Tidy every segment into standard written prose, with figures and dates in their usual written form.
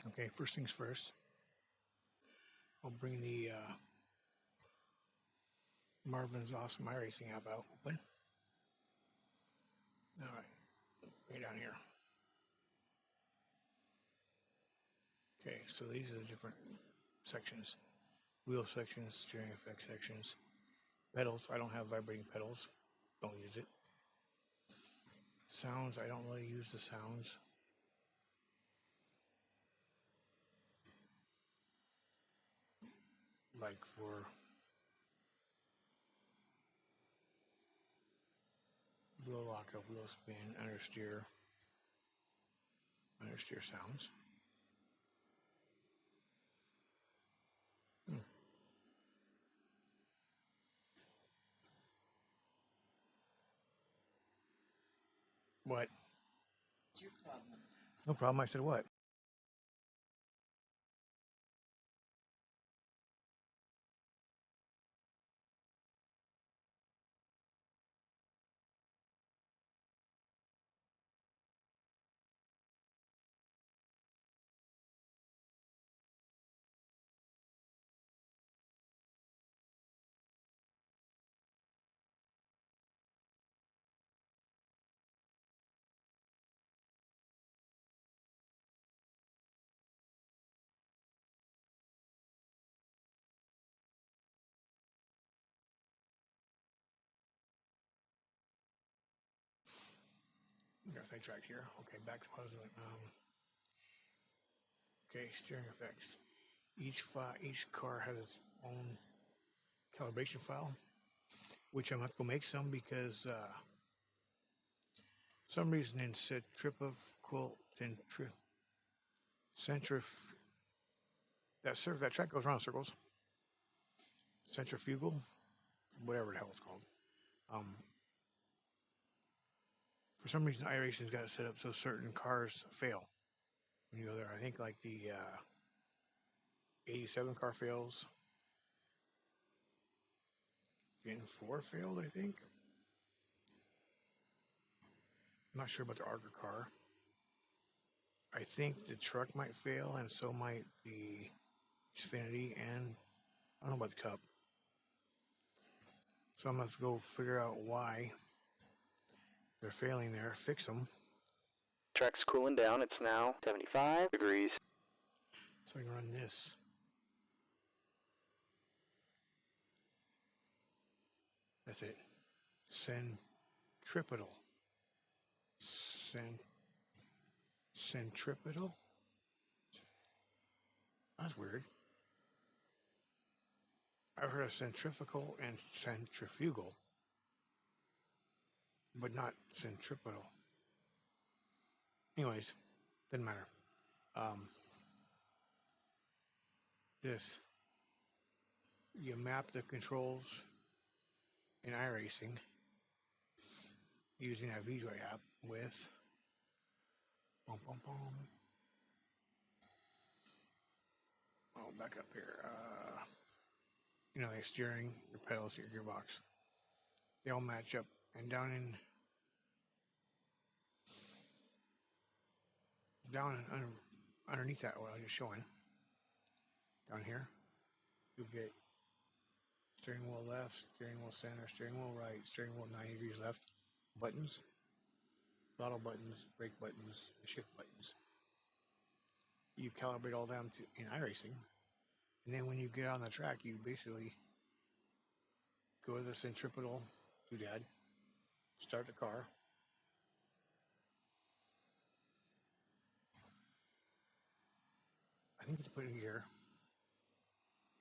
Okay, first things first. I'll bring the Marvins Awesome iRacing app out. Open. All right, way down here. Okay, so these are the different sections. Wheel sections, steering effect sections, pedals. I don't have vibrating pedals. Don't use it. Sounds. I don't really use the sounds. Like for wheel lockup, wheel spin, understeer sounds. Hmm. What? No problem. I said what? Got sidetracked here. Okay, back to puzzling. Okay, steering effects. Each car has its own calibration file, which I'm going to go make some because some reason in centrif that track goes around in circles. Centrifugal, whatever the hell it's called. For some reason, iRacing's got it set up so certain cars fail when you go there. I think like the 87 car fails. Gen 4 failed, I think. I'm not sure about the Arger car. I think the truck might fail, and so might the Xfinity, and I don't know about the Cup. So I'm going to go figure out why they're failing there, fix them. Track's cooling down. It's now 75 degrees. So I can run this. That's it. Centripetal. Centripetal? That's weird. I've heard of centrifugal and centrifugal, but not centripetal. Anyways, doesn't matter. This, you map the controls in iRacing using that V2 app with oh, back up here. You know, the steering, your pedals, your gearbox. They all match up. And underneath that, what I was just showing, down here, you get steering wheel left, steering wheel center, steering wheel right, steering wheel 90 degrees left, buttons, throttle buttons, brake buttons, shift buttons. You calibrate all them in iRacing, and then when you get on the track, you basically go to the centripetal doodad, start the car, I think you put in gear,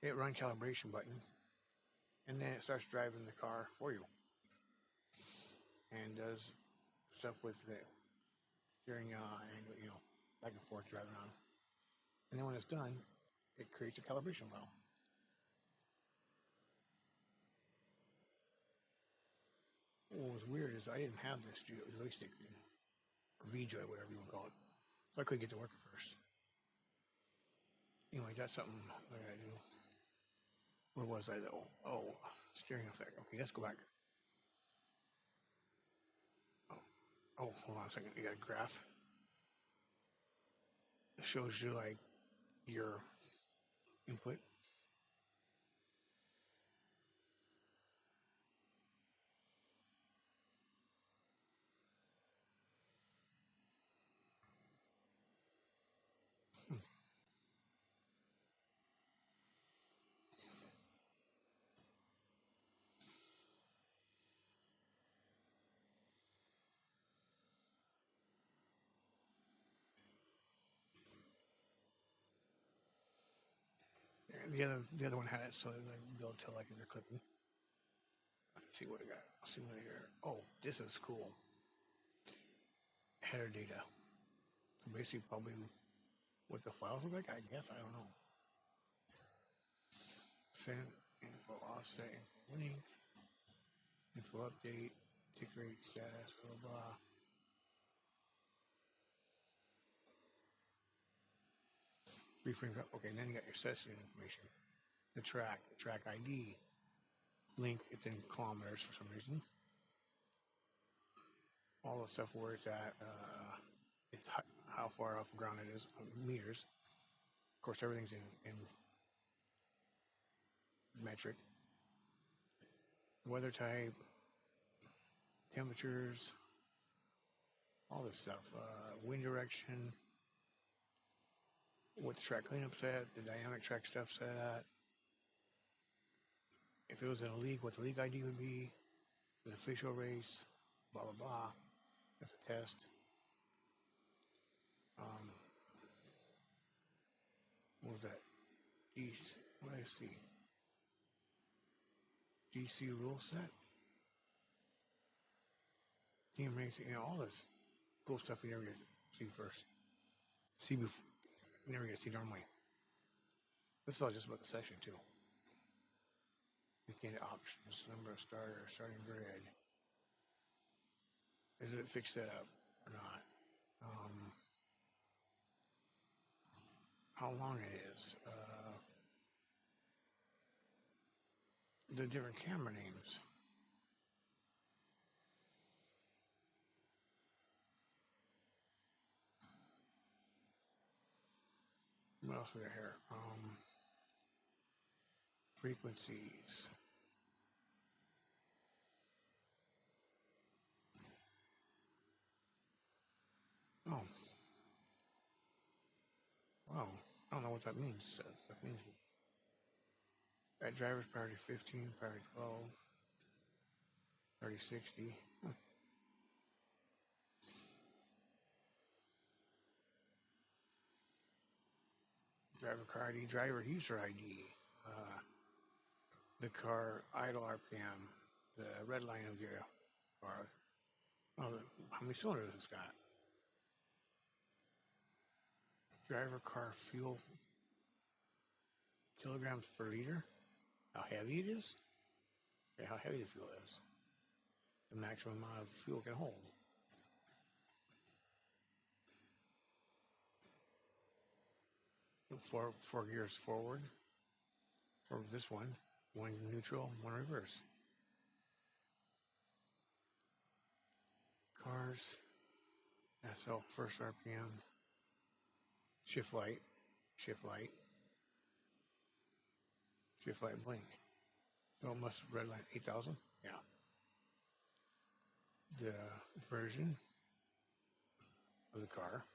hit run calibration button, and then it starts driving the car for you and does stuff with the steering and back and forth driving on. And then when it's done, it creates a calibration file. What was weird is I didn't have this joystick thing, or V-Joy, whatever you want to call it, so I couldn't get to work at first. Anyway, that's something that I do. Where was I though? Oh, steering effect. Okay, let's go back. Oh, hold on a second. You got a graph. It shows you like your input. And the other one had it so they'll tell like if they're clipping. Let's see what I got. I'll see what I hear. Oh, this is cool. Header data. So basically, probably what the files look like. I guess I don't know. Send info offset info link info update tick rate status blah blah. Reframe. Okay, and then you got your session information. The track ID. Link. It's in kilometers for some reason. All the stuff where it's at. It's how far off the ground it is. Meters. Of course, everything's in metric. Weather type, temperatures, all this stuff. Wind direction, what the track cleanup's at, the dynamic track stuff's at. If it was in a league, what the league ID would be, the official race, blah blah blah. That's a test. What was that? What did I see? GC rule set. Team racing, all this cool stuff you never get to see first. See before, you never get to see normally. This is all just about the session too. Weekend options, number of starters, starting grid. Is it fixed setup or not? How long it is? The different camera names. What else we got here? Frequencies. Oh. Wow. I don't know what that means. That means at driver's priority 15, priority 12, priority 60. Driver car ID, driver user ID. The car idle RPM, the red line of the car. Oh, how many cylinders it's got? Driver car fuel kilograms per liter. How heavy it is? Okay, how heavy the fuel is. The maximum amount of fuel can hold. Four gears forward for this one neutral, one reverse. Cars, SL first RPM, shift light blink. So almost red line 8,000. Yeah. The version of the car.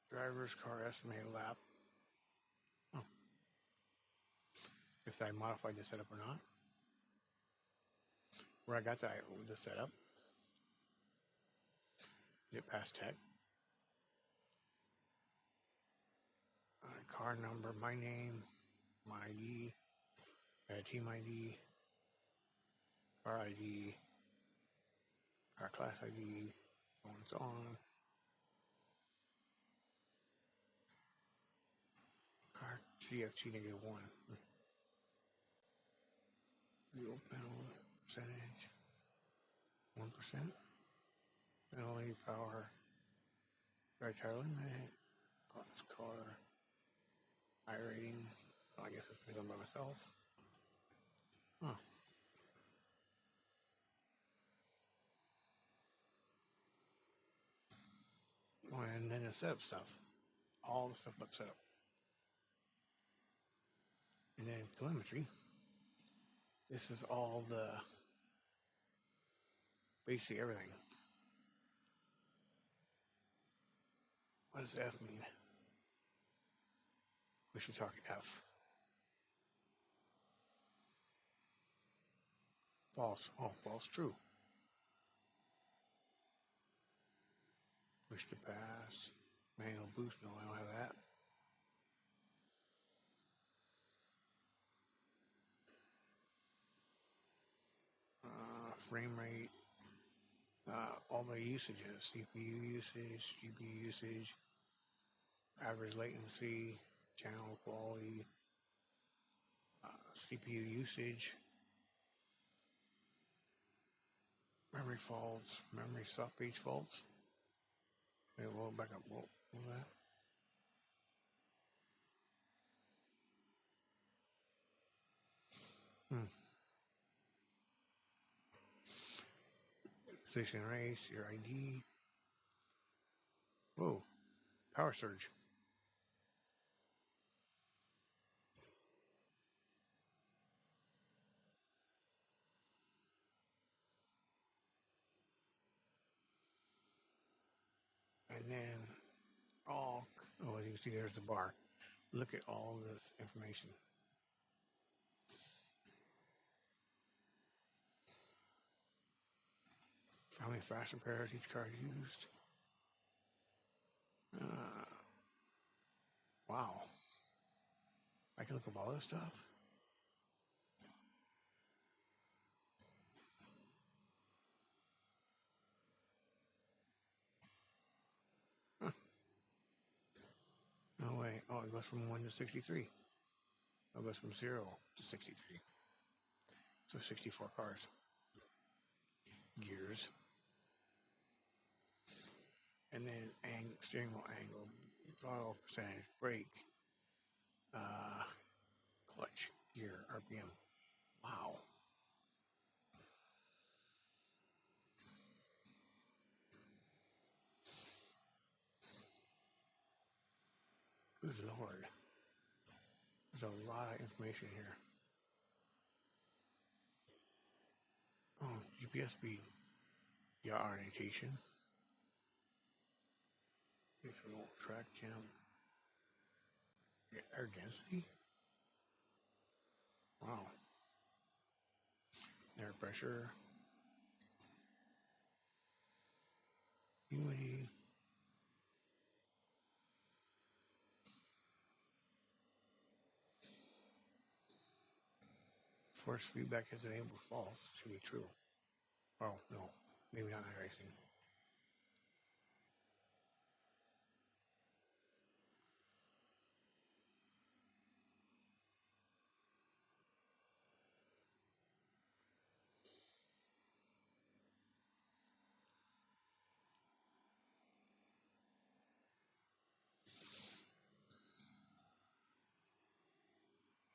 Driver's car estimated lap. Oh. If I modified the setup or not. Where I got the setup. Get past tech. Car number, my name, my ID, team ID, car ID, car class ID, so on and so on. Car CFG -1. Fuel penalty percentage 1%. Penalty power. Right tire limit. Class car. iRating. Well, I guess it's been done by myself. Huh. the setup stuff. All the stuff but setup. And then telemetry. This is all the basic everything. What does F mean? We should talk F. False. Oh, false, true. Push to pass. Manual boost. No, I don't have that. Frame rate. All the usages. CPU usage, GPU usage, average latency, channel quality, CPU usage, memory faults, memory soft page faults. Okay, we'll back up. What was that? Position race, your ID. Whoa, power surge. And then all, oh, as you can see, there's the bar. Look at all this information. How many faster pairs each car used. Wow. I can look up all this stuff. Huh. No way. Oh, it goes from 1 to 63. It goes from 0 to 63. So 64 cars. Gears. And then steering wheel angle, throttle percentage, brake, clutch, gear, RPM. Wow. Good Lord. There's a lot of information here. Oh, GPS speed. Yeah, orientation. Track jump. Air density. Wow. Air pressure. Humidity. Force feedback is enabled false. Should be true. Oh, no. Maybe not iRacing.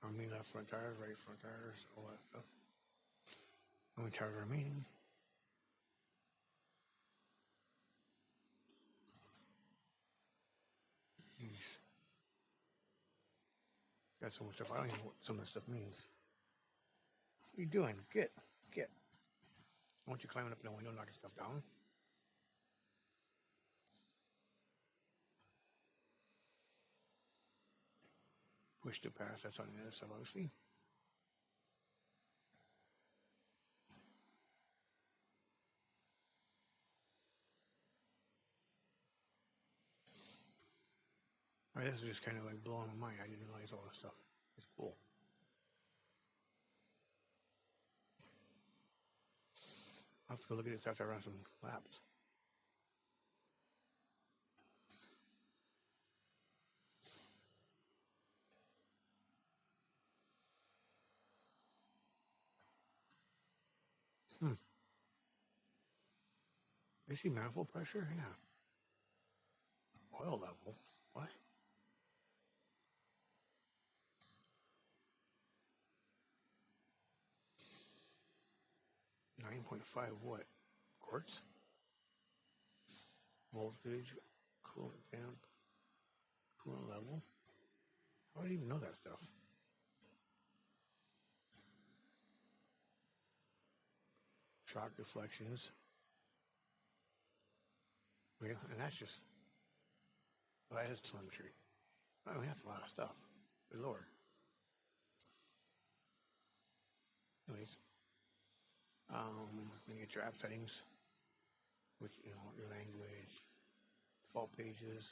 I mean, left front tires, right front tires, all that stuff. How many tires remaining? Jeez. Got so much stuff. I don't even know what some of this stuff means. What are you doing? Get. I want you climbing up in the window, knocking stuff down. Push to pass. That's on the other side, obviously. All right, this is just kind of like blowing my mind. I didn't realize all this stuff. It's cool. I'll have to go look at this after I run some laps. You see manifold pressure? Yeah. Oil level? What? 9.5 what? Quarts? Voltage, coolant temp, coolant level. I don't even know that stuff. Shock deflections. Yeah, and that's just, well, that is telemetry. I mean, that's a lot of stuff. Good Lord. Anyways, you get your app settings, which, you know, your language, default pages.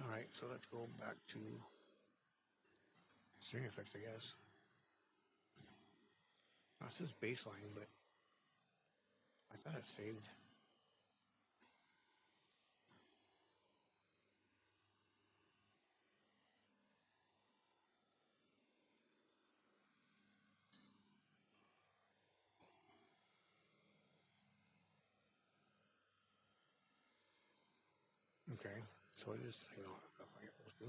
All right, so let's go back to steering effects, I guess. Now, it says baseline, but I thought it saved. Okay, so it is, you know, stuff like it's supposed to.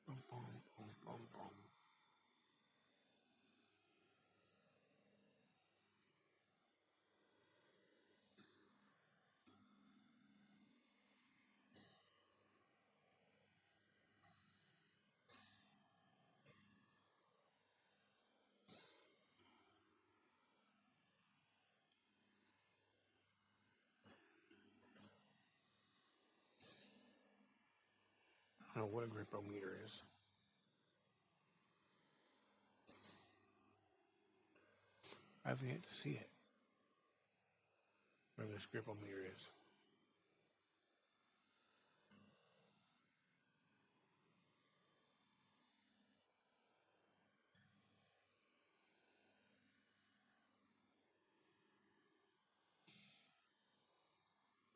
Boom, boom, boom, boom, boom. I don't know what a grippometer is. I haven't yet to see it. Where this grippometer is.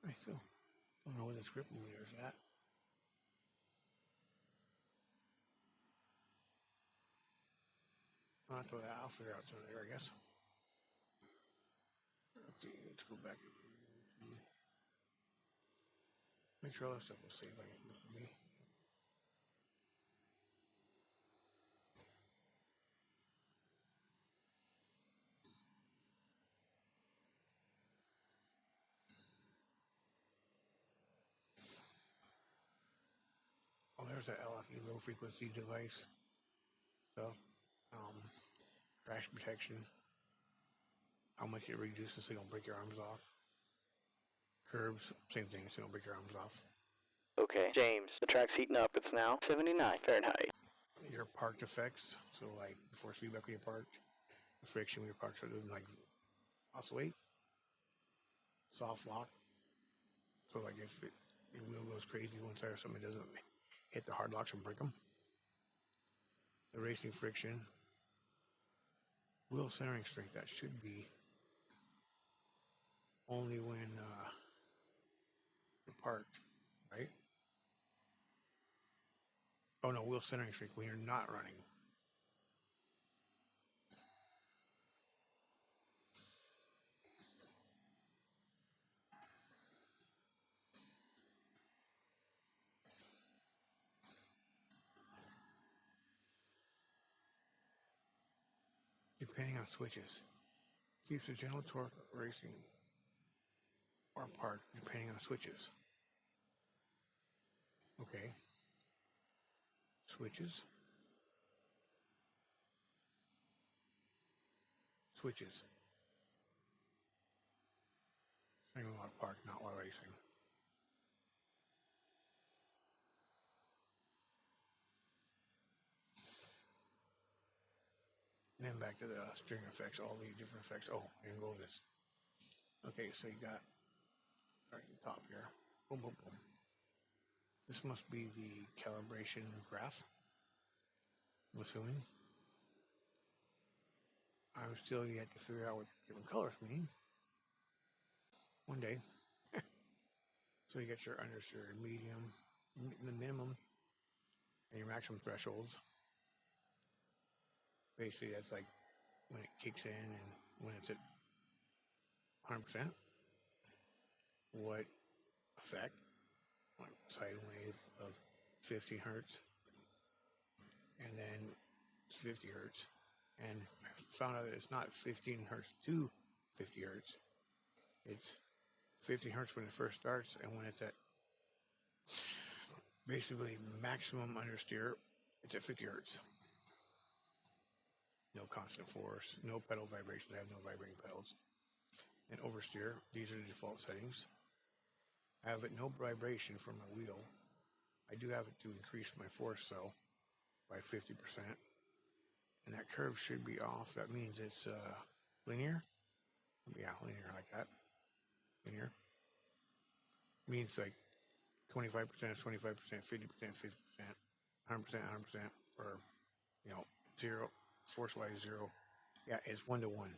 I still don't know where this grippometer is at. I'll figure out something there, I guess. Okay, let's go back. Make sure all that stuff was saved like it's supposed to be. Oh, there's that LFE, low frequency device stuff. Crash protection. How much it reduces so you don't break your arms off. Curbs, same thing, so you don't break your arms off. Okay, James, the track's heating up. It's now 79 Fahrenheit. Your parked effects, so like force feedback when you're parked, friction when you're parked, so it doesn't like oscillate. Soft lock, so like if your wheel goes crazy one side or something, it doesn't hit the hard locks and break them. The racing friction, wheel centering strength, that should be only when you're parked, right? Oh no, wheel centering strength when you're not running. Depending on switches. Keeps the general torque racing or parked depending on switches. Okay. Switches. Switches. Steering while parked, not while racing. And then back to the steering effects, all the different effects. Oh, and go this. Okay, so you got right at the top here. Boom, boom, boom. This must be the calibration graph, I'm assuming. I'm still yet to figure out what different colors mean. One day. So you get your understeer, medium, the minimum, and your maximum thresholds. Basically, that's like when it kicks in and when it's at 100%. What effect? Like sine wave of 50 hertz, and then 50 hertz. And I found out that it's not 15 hertz to 50 hertz. It's 15 hertz when it first starts, and when it's at basically maximum understeer, it's at 50 hertz. No constant force, no pedal vibrations. I have no vibrating pedals. And oversteer, these are the default settings. I have it no vibration for my wheel. I do have it to increase my force though by 50%. And that curve should be off. That means it's linear. Yeah, linear like that. Linear. Means like 25% is 25%, 50%, 50%, 100%, 100%, or, you know, 0, force-wise 0. Yeah, it's 1 to 1.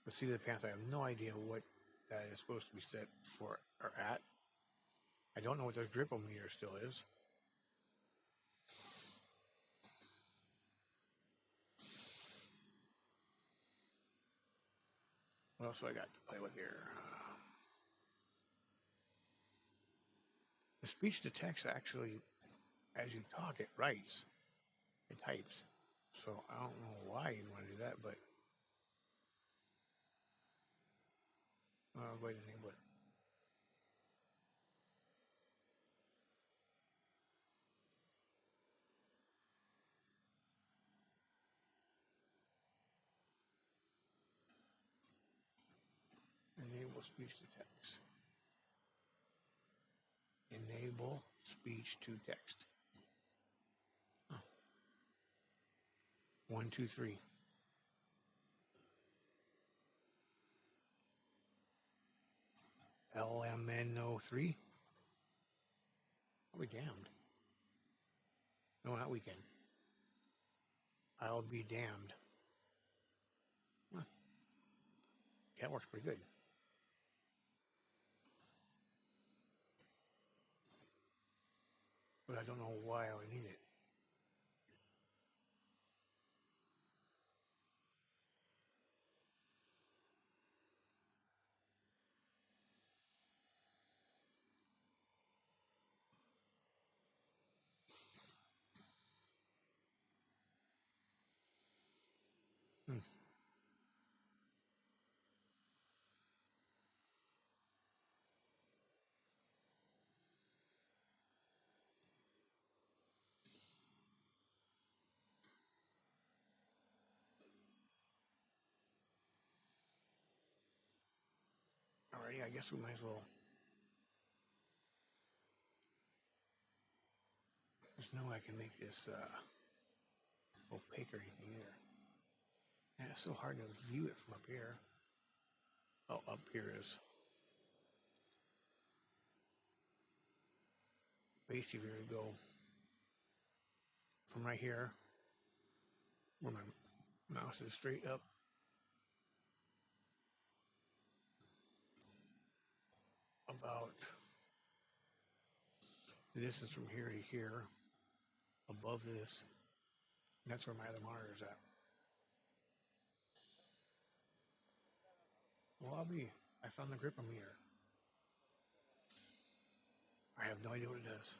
But see the path, I have no idea what that is supposed to be set for or at. I don't know what the grip-o-meter still is. What else do I got to play with here? The speech-to-text actually, as you talk, it writes. It types. So I don't know why you'd want to do that, but wait a minute, what? Enable speech-to-text. Enable speech-to-text. Oh. 1, 2, 3. LMNO3? I'll be damned. No, not weekend. I'll be damned. Huh. That works pretty good. But I don't know why I would need it. Alrighty, I guess we might as well. There's no way I can make this opaque or anything either. And it's so hard to view it from up here. Oh, up here is. Basically, if you were to go from right here, where my mouse is straight up, about the distance from here to here, above this, that's where my other monitor is at. Well, I found the grip-o-meter. I have no idea what it does.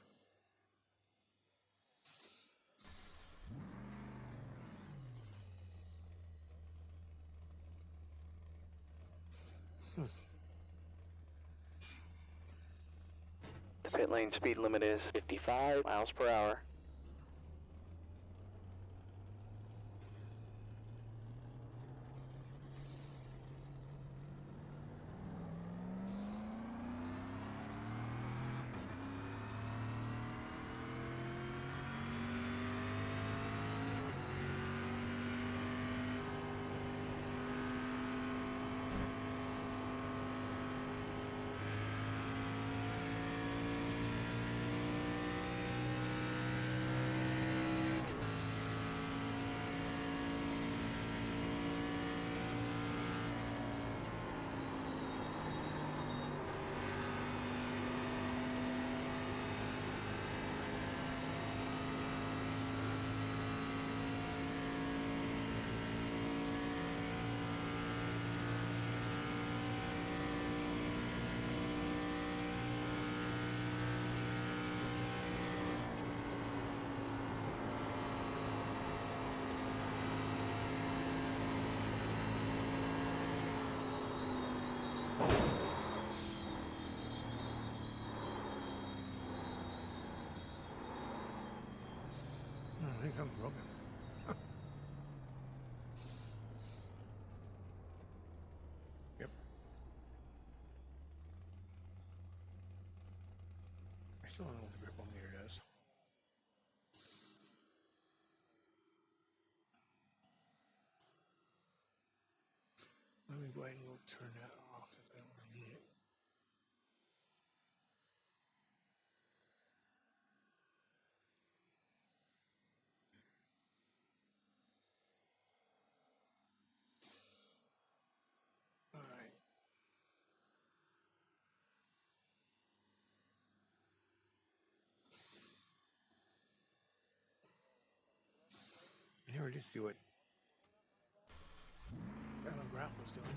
The pit lane speed limit is 55 miles per hour. here comes Rogan. Yep. I still don't know what the grip meter does. Let me go ahead and go turn that off if I don't really need it. All right. I never did see what Alan Graff was doing.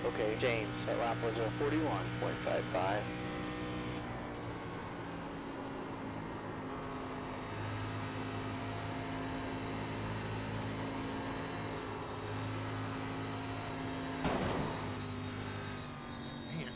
Okay, James, that lap was a 41.55. Man.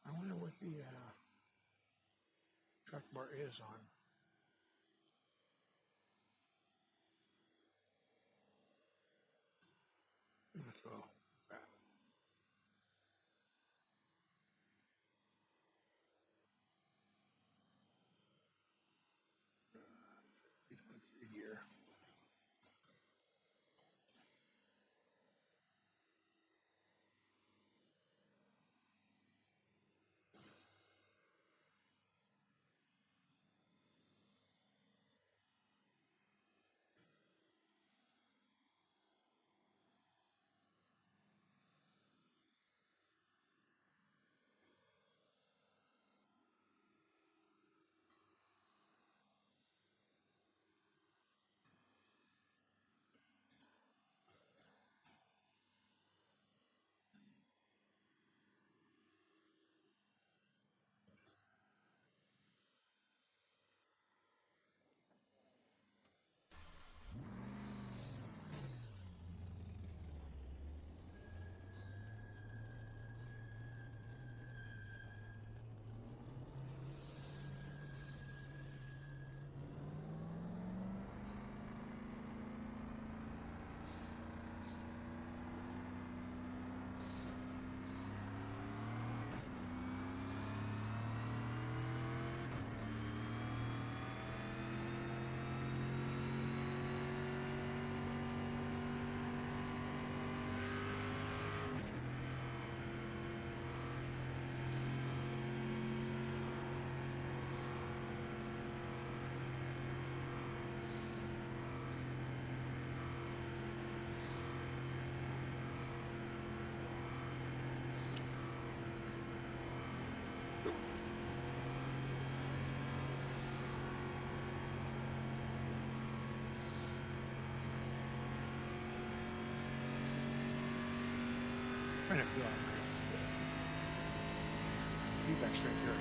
I wonder what the track bar is on. Let's go back. Here. trying to feel out my feedback strength here.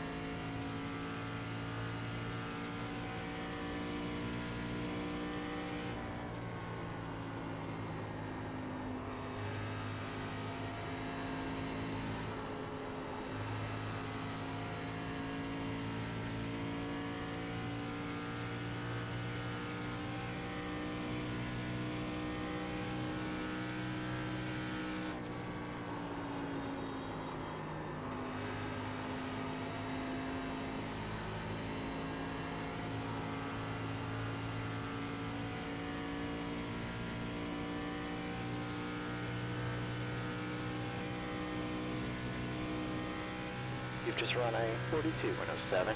You've just run a 42.07.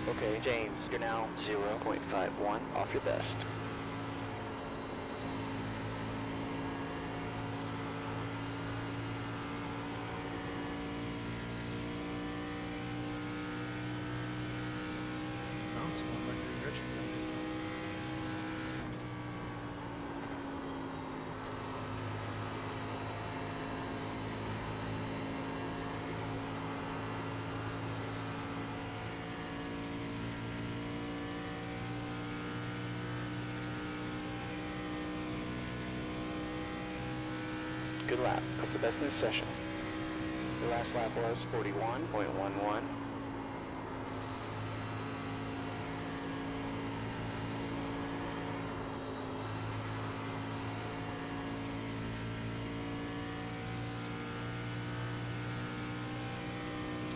Okay, James, you're now 0.51 off your best. Bounce going back to the direction. Good lap. That's the best in this session. The last lap was 41.11.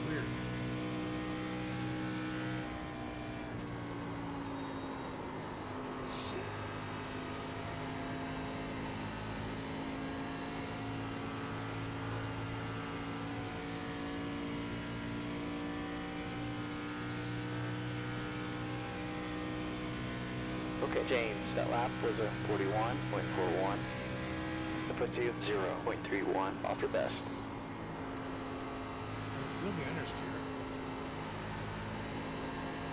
Weird. Okay, James, that lap was a 41.41. That puts you 0.31 off your best. I can feel the understeer.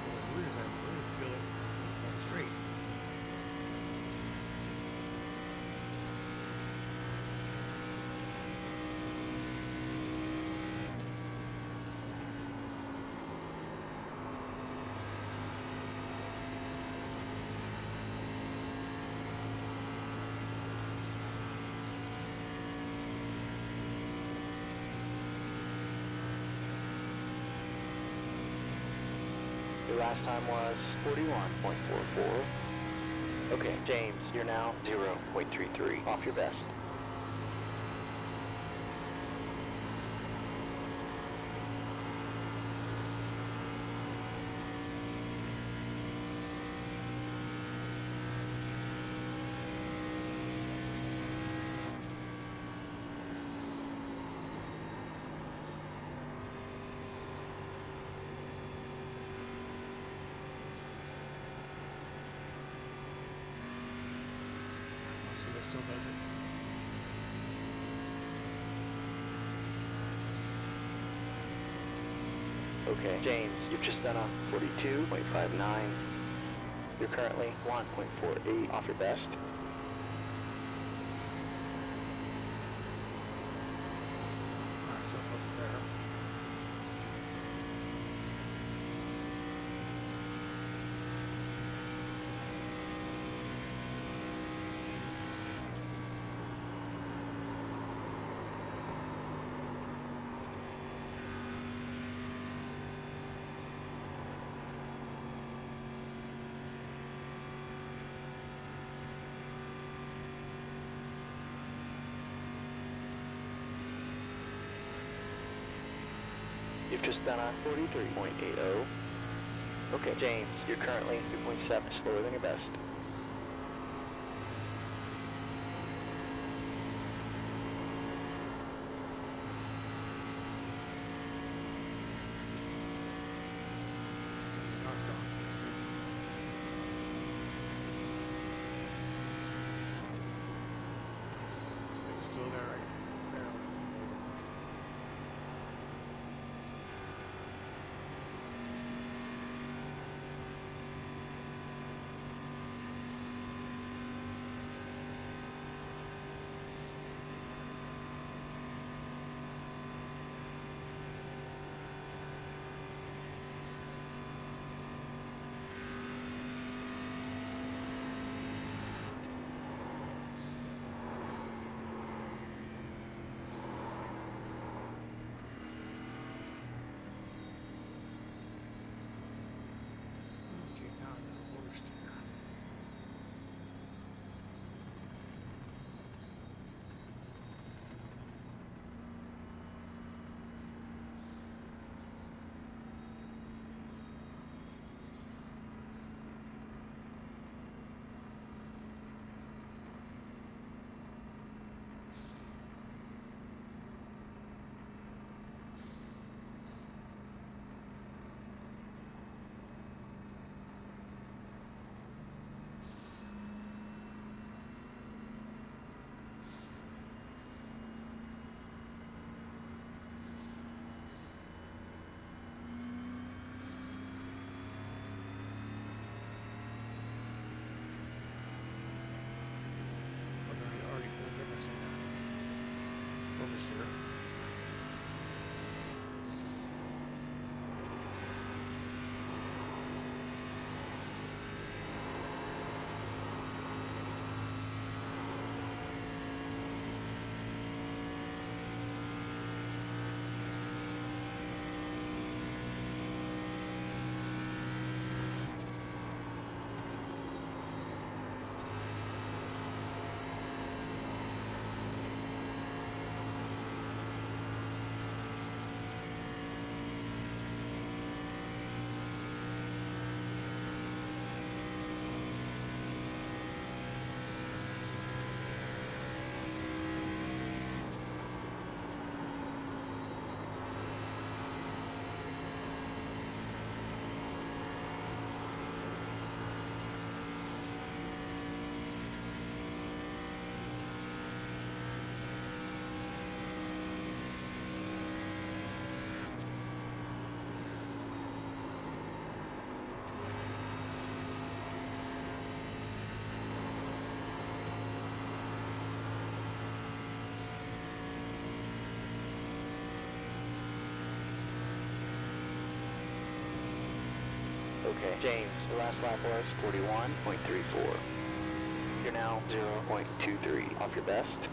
What's weird is I really feel it going straight. Your last time was 41.44. Okay, James, you're now 0.33 off your best. Still does it. Okay, James, you've just done a 42.59. You're currently 1.48 off your best. Alright, so up there. You've just done a 43.80. Okay, James, you're currently 2.7 slower than your best. Now it's gone. It's still there, right? There. Okay, James, your last lap was 41.34. You're now 0.23 off your best.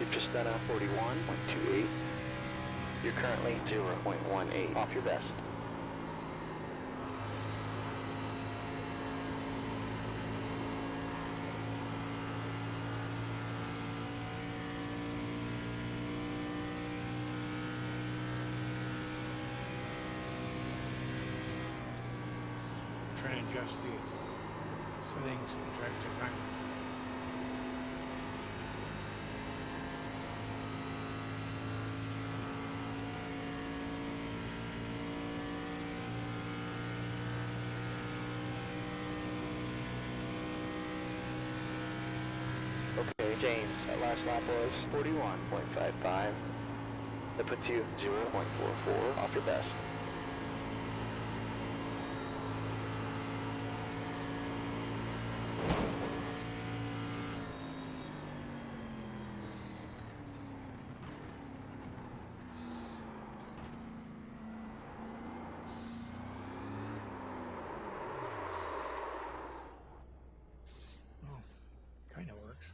You've just done a 41.28. You're currently 0.18 off your best. Trying to adjust the settings and try to kind of Okay, James, that last lap was 41.55. That puts you 0.44 off your best. kind of works.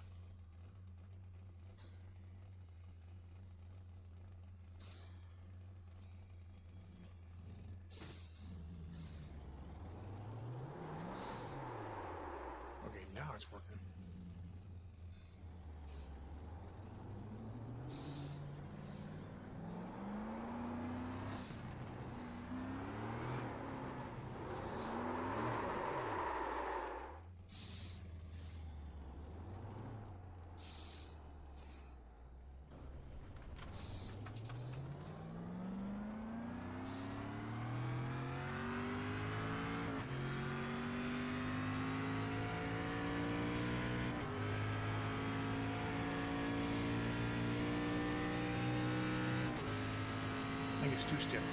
Okay, now it's working. I think it's too stiff.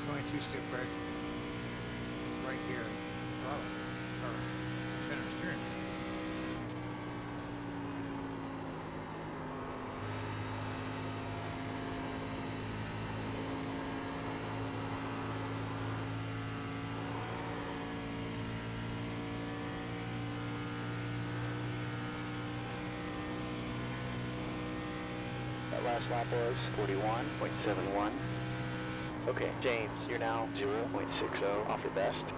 It's only too stiff right here. Or center steering. That last lap was 41.71. Okay, James, you're now 0.60 off your best.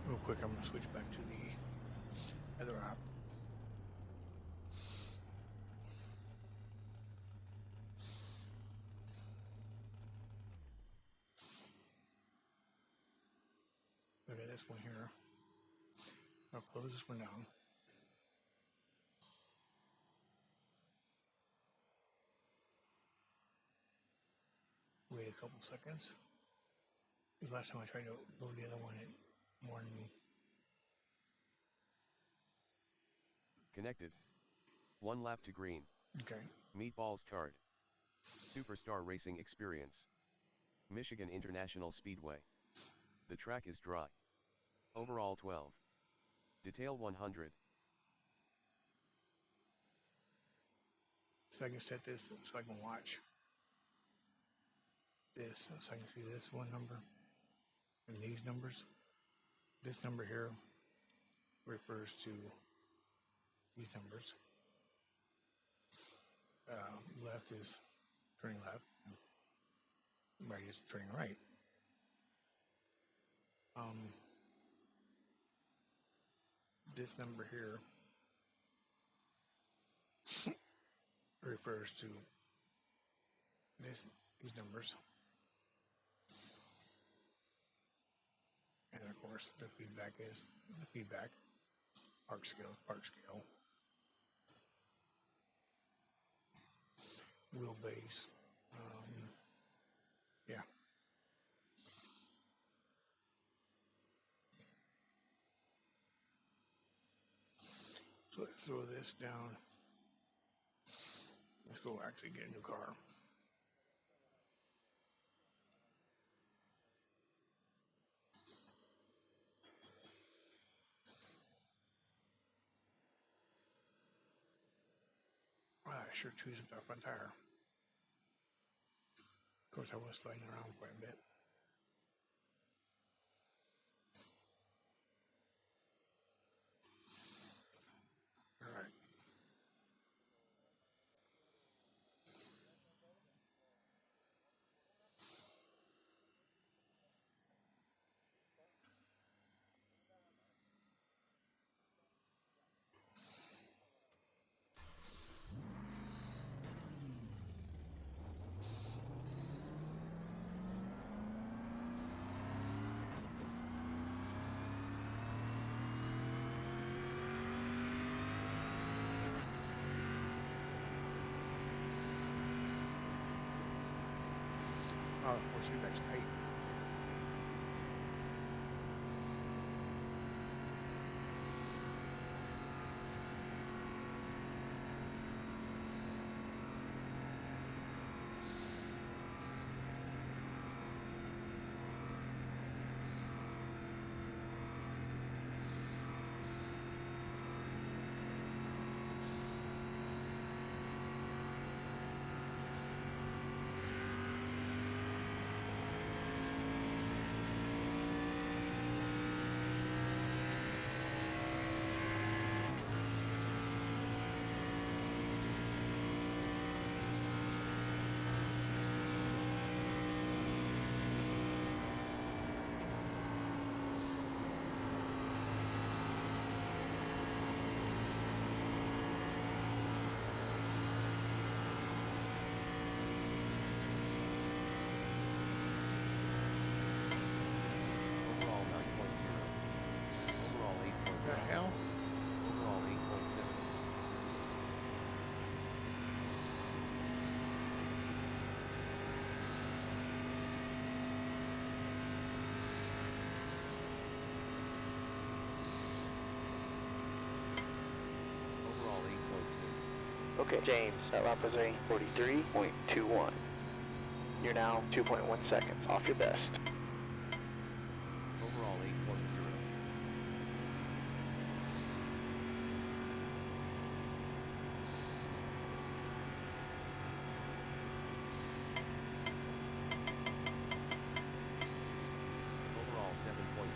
Real quick, I'm going to switch back to the other app. Look at this one here. I'll close this one down. Wait a couple seconds. Because last time I tried to load the other one, it warned me. Connected. 1 lap to green. Okay. Meatballs card. Superstar racing experience. Michigan International Speedway. The track is dry. Overall 12. Detail 100. So I can set this so I can watch this, so I can see this one number and these numbers. This number here refers to these numbers. Left is turning left, right is turning right. This number here refers to these numbers. And of course, the feedback is the feedback. Park scale, park scale. Wheelbase. Yeah. So let's throw this down. Let's go actually get a new car. Wow, I sure choose that front tire. Of course, I was sliding around quite a bit. All right. Oh, of course, feedback's tight. Overall 9.0. Overall 8.9. What the hell? Overall 8.7. Overall 8.6. Okay, James, that lap was a 43.21. You're now 2.1 seconds off your best. Overall 8.0. Overall 7.0.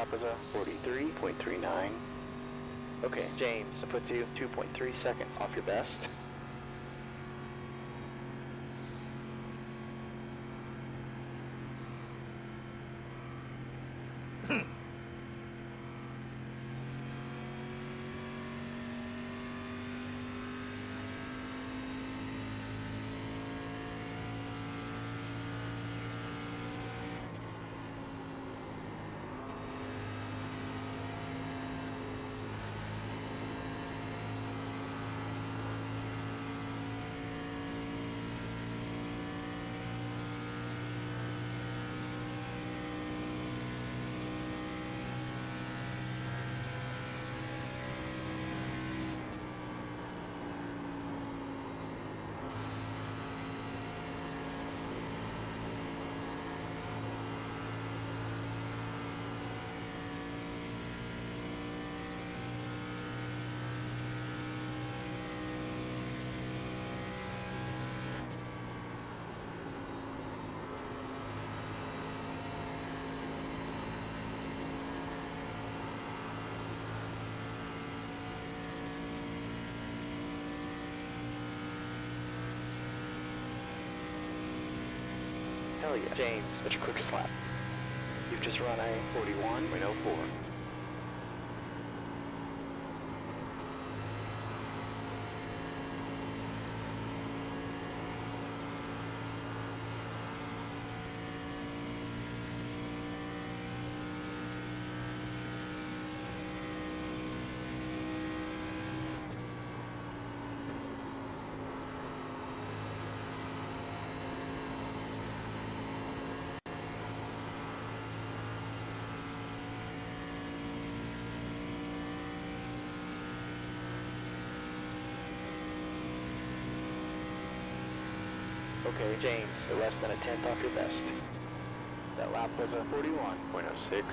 lap was a 43.39. Okay, James, that puts you 2.3 seconds off your best. Hell yeah. James, what's your quickest lap? You've just run a 41.04. Okay, James, you're less than a tenth off your best. That lap was a 41.06.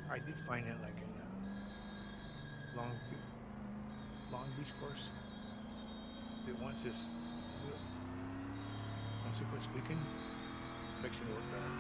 I did find it like in Long Beach course. That once it quits squeaking, it makes it work better.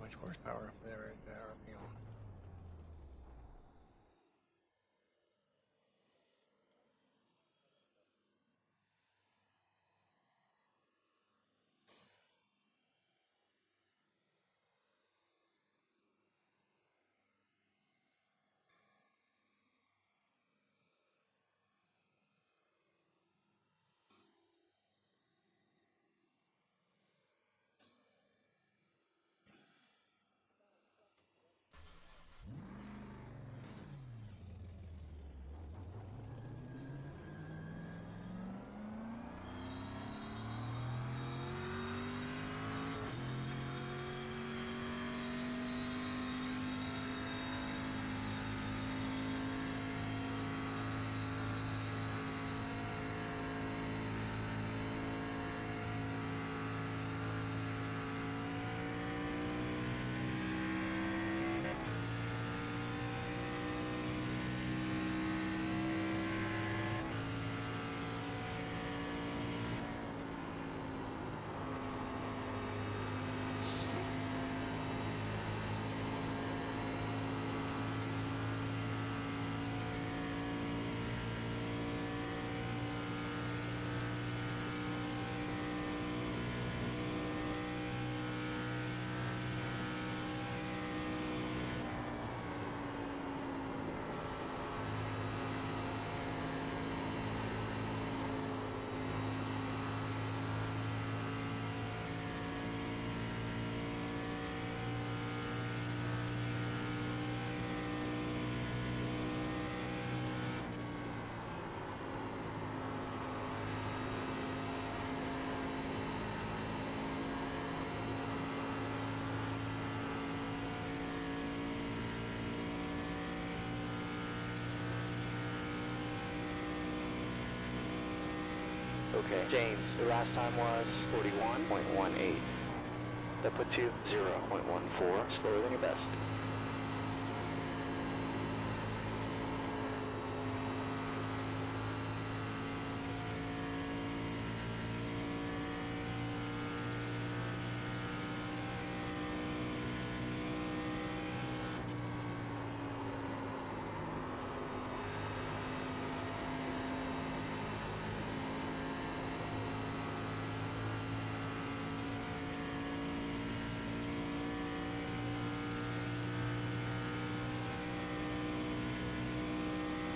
much horsepower up there at that RPM. Okay, James, your last time was 41.18. That puts you 0.14 slower than your best.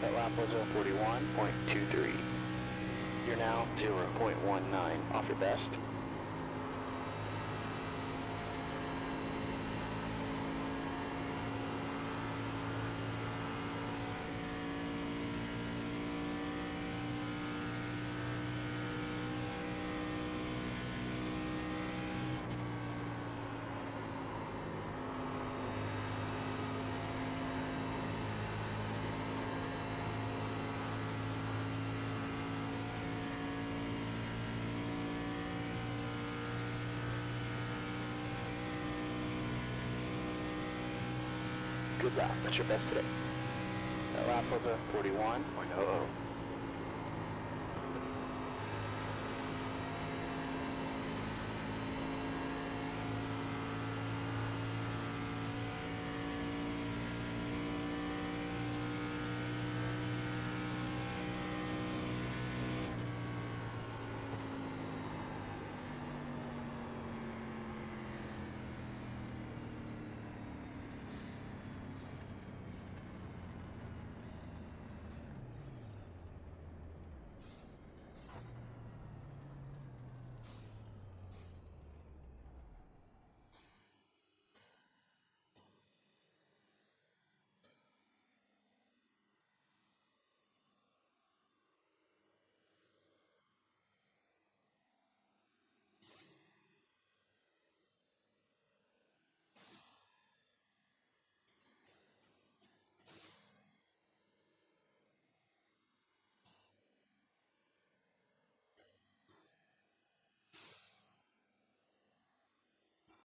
That lap was a 41.23. You're now 0.19 off your best. Good lap, that's your best today. That lap was a 41.00.